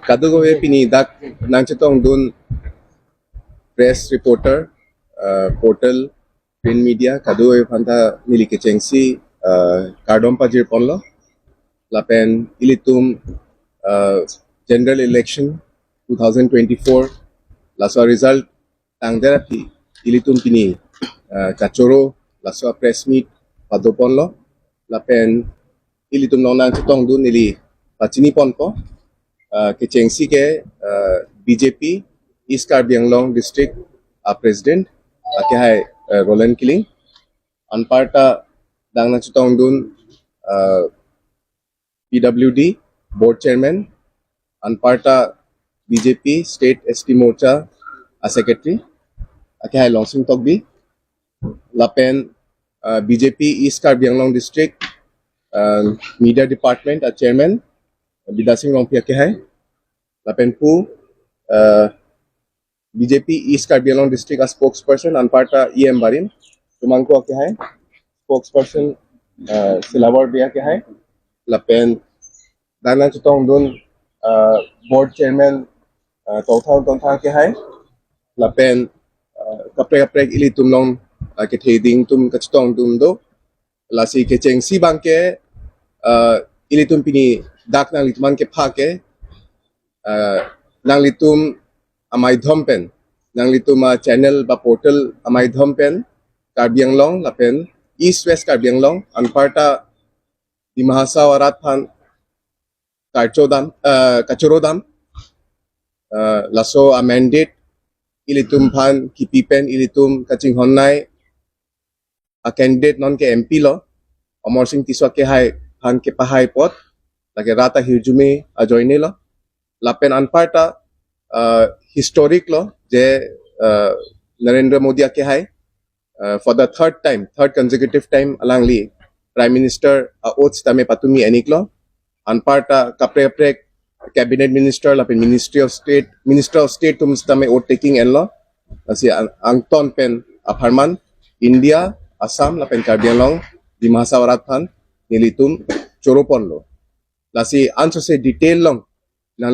Kadugowe pini dak nangchetong dun press reporter portal print media kadugowe phanta nilike chengsi kardom pajir ponlo lapen ilitum general election 2024 laswa result tangderapi ilitum pini kachoro laswa press meet padoponlo lapen ilitum nong nangchetong dun nili pachini ponpo Kechengsi ke BJP East Karbi Anglong District President ke hai Roland Killing Anparta Dangna Chutong Dun PWD Board Chairman Anparta BJP State ST Morcha Secretary ke hai Longsing Tokbi Lapen BJP East Karbi Anglong District Media Department Chairman Bidasing Rongpia ke hai Lapen Pu BJP East Karbi Anglong District spokesperson Anparta EM Barin Tumangko ke hai spokesperson Silawar Bia ke hai Lapen Dana Chutong Dun board chairman Tongthang ke hai Lapen kaprek ili tumnong ke theding tum kachutong dum do lasi ke chengsi bangke ili tum pini dak nang litman ke phake nang litum amai dhompen nang litum channel ba portal amai dhompen Karbi Anglong lapen East West Karbi Anglong Anparta Dimahasa Warat Phan Kachorodam laso a mandate ilitum phan kipipen ilitum kaching honnai a candidate non ke MP lo Amor Singh Tiswa ke hai phan ke pahai pot lage rata hirjume a joine lo lapen Anparta historic lo je Narendra Modi ke hai for the third consecutive time alangli Prime Minister oath tame patumi eniklo Anparta kapre cabinet minister lapen Minister of State tum tame oath taking enlo asi angton pen apharman India Assam lapen Karbi Anglong Dimahasa Warat Phan nilitum choropon lo lasi answer se detail long nang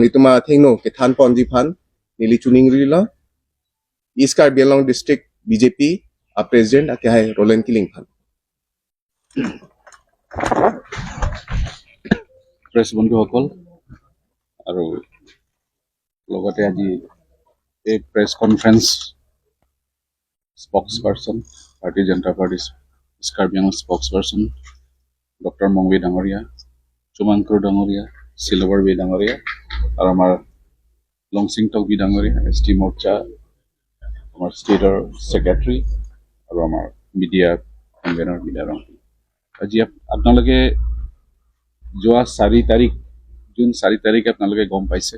lituma thengno ke than ponji phan nili chuning ri lo East Karbi Anglong District BJP president ke hai Roland Killing phan press বন্ধুসকল আৰু লগতে আজি এই press conference spokesperson Bharatiya Janata party east Karbi Anglong spokesperson doctor Mongbi ডাঙৰীয়া চুমাংকুৰ ডাঙৰীয়া চিলৱাৰ B ডাঙৰীয়া আৰু আমাৰ লংচিং টকবি ডাঙৰীয়া ST মৰ্চা আমাৰ ষ্টেটৰ ছেক্ৰেটাৰী আৰু আমাৰ মিডিয়া কনভেনাৰ বিদাৰং আজি আপোনালোকে যোৱা 4 তাৰিখ জুন 4 তাৰিখে আপোনালোকে গম পাইছে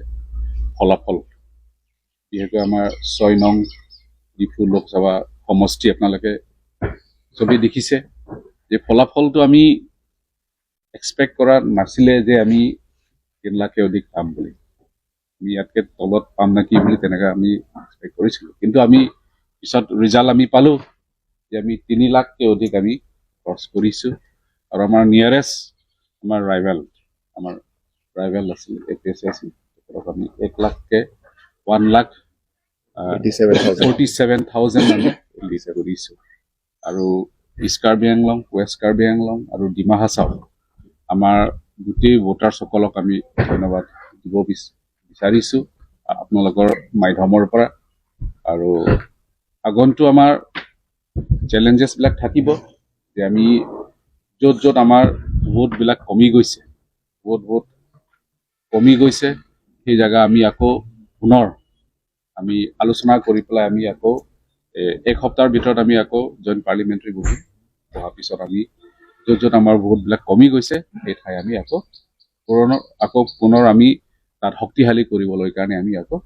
ফলাফল বিশেষকৈ আমাৰ 6 নং ডিফু লোকসভা সমষ্টি আপোনালোকে ছবি দেখিছে যে ফলাফলটো আমি এক্সপেক্ট কৰা নাছিলে যে আমি 3 লাখে অধিক পাম বুলি আমি ইয়াতকে তলত পাম নাকি বুলি তেনেকা আমি এক্সপেক্ট কৰিছিলোঁ কিন্তু আমি পিছত ৰিজাল্ট আমি পালো যে আমি 3 লাখকে অধিক আমি ক্ৰছ কৰিছোঁ আৰু আমাৰ নিয়াৰেষ্ট আমাৰ ৰাইভেল আছিল APS আছিল আমি 1 লাখকে 1,47,000 আমি লিষ্ট কৰিছোঁ আৰু ইষ্ট কাৰ্বি আংলং ৱেষ্ট কাৰ্বি আংলং আৰু ডিমা হাছাও আমাৰ গোটেই ভোটাৰসকলক আমি ধন্যবাদ দিব বিচাৰিছোঁ আপোনালোকৰ মাধ্যমৰ পৰা আৰু আগন্তু আমাৰ চেলেঞ্জেছবিলাক থাকিব যে আমি য'ত আমাৰ ভোটবিলাক কমি গৈছে সেই জায়গা আমি আকৌ পুনৰ আমি আলোচনা কৰি পেলাই আমি আকৌ এক সপ্তাহৰ ভিতৰত আমি আকৌ জইণ্ট পাৰ্লিমেণ্টাৰী বহাৰ পিছত আমি য'ত আমাৰ ভোটবিলাক কমি গৈছে সেই ঠাই আমি আকৌ পুনৰ আমি তাত শক্তিশালী কৰিবলৈ কাৰণে আমি আকৌ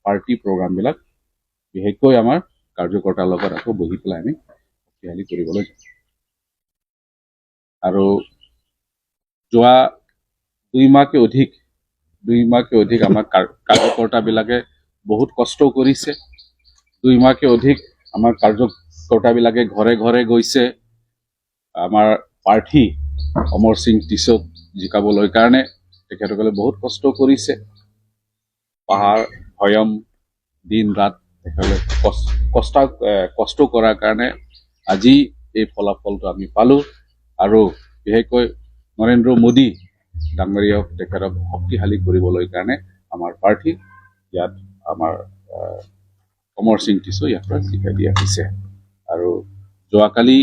পাৰ্টি প্ৰগ্ৰামবিলাক বিশেষকৈ আমাৰ কাৰ্যকৰ্তাৰ লগত আকৌ বহি পেলাই আমি শক্তিশালী কৰিবলৈ যাম আৰু যোৱা 2 মাহকে অধিক আমাৰ কাৰ্যকৰ্তাবিলাকে বহুত কষ্ট কৰিছে 2 মাহকে অধিক আমাৰ কাৰ্যকৰ্তাবিলাকে ঘৰে গৈছে আমাৰ প্ৰাৰ্থী অমৰ সিং টিছক জিকাবলৈ কাৰণে তেখেতসকলে বহুত কষ্ট কৰিছে পাহাৰ ভৈয়াম দিন ৰাত তেখেতসকলে কষ্ট কৰাৰ কাৰণে আজি এই ফলাফলটো আমি পালো আৰু বিশেষকৈ নৰেন্দ্ৰ মোদী ডাঙৰীয়াক তেখেতক শক্তিশালী কৰিবলৈ কাৰণে আমাৰ প্ৰাৰ্থী ইয়াত আমাৰ অমৰ সিং টিছো ইয়াৰ পৰা জিকাই দিয়া হৈছে আৰু যোৱাকালি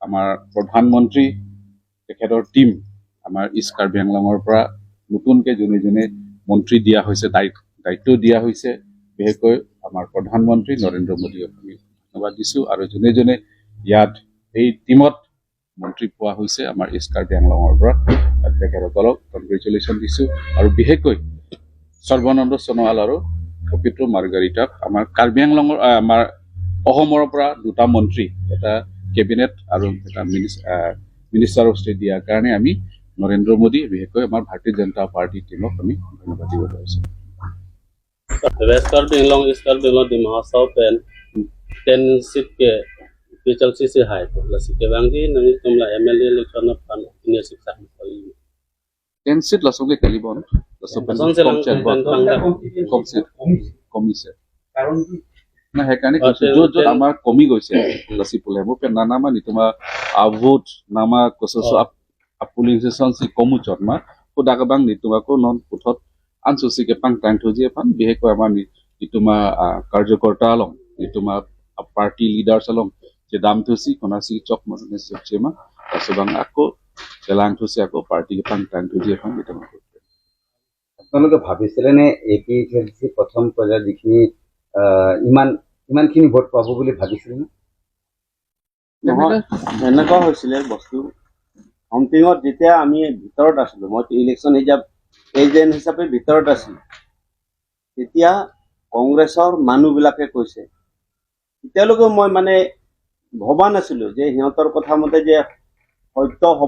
আমাৰ প্ৰধানমন্ত্ৰী তেখেতৰ টিম আমাৰ ইষ্ট কাৰ্বি আংলঙৰ পৰা নতুনকৈ যোনে মন্ত্ৰী দিয়া হৈছে দায়িত্ব দিয়া হৈছে বিশেষকৈ আমাৰ প্ৰধানমন্ত্ৰী নৰেন্দ্ৰ মোদীক আমি ধন্যবাদ দিছোঁ আৰু যোনে ইয়াত এই টিমত মন্ত্ৰী পোৱা হৈছে আমাৰ ইষ্ট কাৰ্বি আংলঙৰ পৰা তেখেতসকলক কংগ্ৰেচুলেশ্যন দিছোঁ আৰু বিশেষকৈ সৰ্বানন্দ সোণোৱাল আৰু পবিত্ৰ মাৰ্গাৰিটাক আমাৰ কাৰ্বি আংলঙৰ আমাৰ অসমৰ পৰা দুটা মন্ত্ৰী এটা কেবিনেট আৰু এটা মিনিষ্টাৰ অফ ষ্টেট দিয়াৰ কাৰণে আমি নৰেন্দ্ৰ মোদী বিশেষকৈ আমাৰ ভাৰতীয় জনতা পাৰ্টি টিমক আমি ধন্যবাদ দিব পাৰিছোঁ west Karbi Anglong east Karbi Anglong di Mahasau pen 10 seat ke pichal sisi hai to la sike bangji nami tumla MLA election of pan ini siksa kali 10 seat lasong ke kalibon lasong Lasong se lang কমিছে না সেইকাৰণে য'ত আমাৰ কমি গৈছে লাচি পুলে মোৰ নানামা নি তোমাৰ আভোট নামা কচছ আপুলিংছেচন সি কমুচত মা খুদাকাবাং নি তোমাকো নন পুথত আনসুচিকে পাং টাং থজিয়ে পান বিশেষকৈ আমাৰ নিতুমা কাৰ্যকৰ্তা লং নিতুমা পাৰ্টি লিডাৰ্ছ লং যে দাম থসি কোনাসি চক মানে সবচেমা তাসবাং আকৌ তেলাং থসি আকৌ পাৰ্টিকে পাং টাং থজিয়ে পান নিতুমা আপোনালোকে ভাবিছিলে নে APHLC প্ৰথম পৰ্যায়ত যিখিনি ইমানখিনি ভোট পাব বুলি ভাবিছিলে নে এনেকুৱা হৈছিলে বস্তু কাউণ্টিঙত যেতিয়া আমি ভিতৰত আছিলোঁ মই ইলেকশ্যন এজেণ্ট হিচাপে ভিতৰত আছিলোঁ তেতিয়া কংগ্ৰেছৰ মানুহবিলাকে কৈছে তেতিয়ালৈকে মই মানে ভবা নাছিলোঁ যে সিহঁতৰ কথা মতে যে সত্য হ'ব